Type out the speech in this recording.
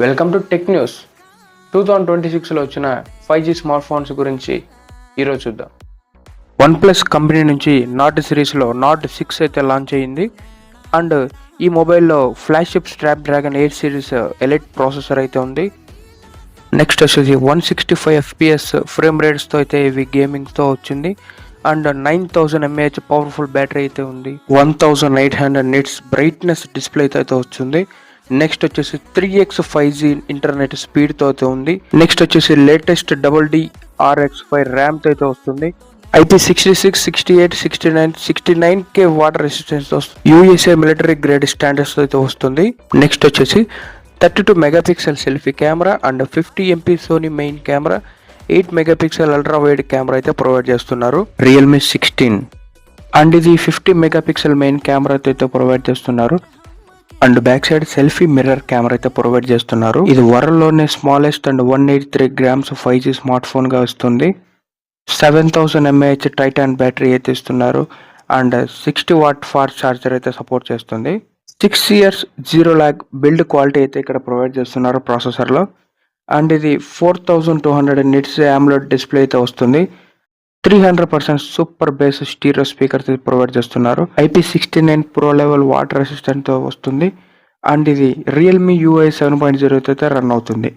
Welcome to tech news. 2026లో వచ్చిన 5G smart phones గురించి ఈరోజు చూద్దాం. వన్ప్లస్ కంపెనీ నుంచి నాట్ సిరీస్లో నాట్ 6 అయితే లాంచ్ అయ్యింది. అండ్ ఈ మొబైల్లో flagship Snapdragon 8 series elite processor అయితే ఉంది. నెక్స్ట్ వచ్చేసి 165 FPS ఫ్రేమ్ రేట్స్తో అయితే ఇవి గేమింగ్తో వచ్చింది. అండ్ 9000 mAh పవర్ఫుల్ బ్యాటరీ అయితే ఉంది. 1800 నిట్స్ బ్రైట్నెస్ డిస్ప్లే అయితే వచ్చింది. నెక్స్ట్ వచ్చేసి 3x 5G ఇంటర్నెట్ స్పీడ్తో అయితే ఉంది. నెక్స్ట్ వచ్చేసి లేటెస్ట్ RX5 ర్యామ్తో అయితే వస్తుంది. IP66, 68, 69, 69K water resistance USA military grade standards అయితే వస్తుంది. నెక్స్ట్ వచ్చేసి 32 megapixel selfie camera and 50 MP Sony main camera, 8 megapixel ultra wide camera అయితే ప్రొవైడ్ చేస్తున్నారు. Realme 16 అండ్ ఇది 50 మెగాపిక్సెల్ మెయిన్ కెమెరా అయితే ప్రొవైడ్ చేస్తున్నారు. And back side selfie mirror camera అయితే provide చేస్తున్నారు. ఇది వరల్డ్ లోనే smallest and 183 grams 5G smartphone గా వస్తుంది. 7000 mAh టైటాన్ బ్యాటరీ అయితే ఇస్తున్నారు. అండ్ 60 watt ఫాస్ట్ ఛార్జర్ అయితే సపోర్ట్ చేస్తుంది. 6 years 0 lag బిల్డ్ క్వాలిటీ అయితే ఇక్కడ ప్రొవైడ్ చేస్తున్నారు ప్రాసెసర్ లో. అండ్ ఇది 4200 నిట్స్ AMOLED డిస్ప్లే అయితే వస్తుంది. 300% super base stereo speakers provide చేస్తున్నారు. IP69 pro level water resistant తో వస్తుంది. అండ్ ఇది Realme UI 7.0 అయితే రన్ అవుతుంది.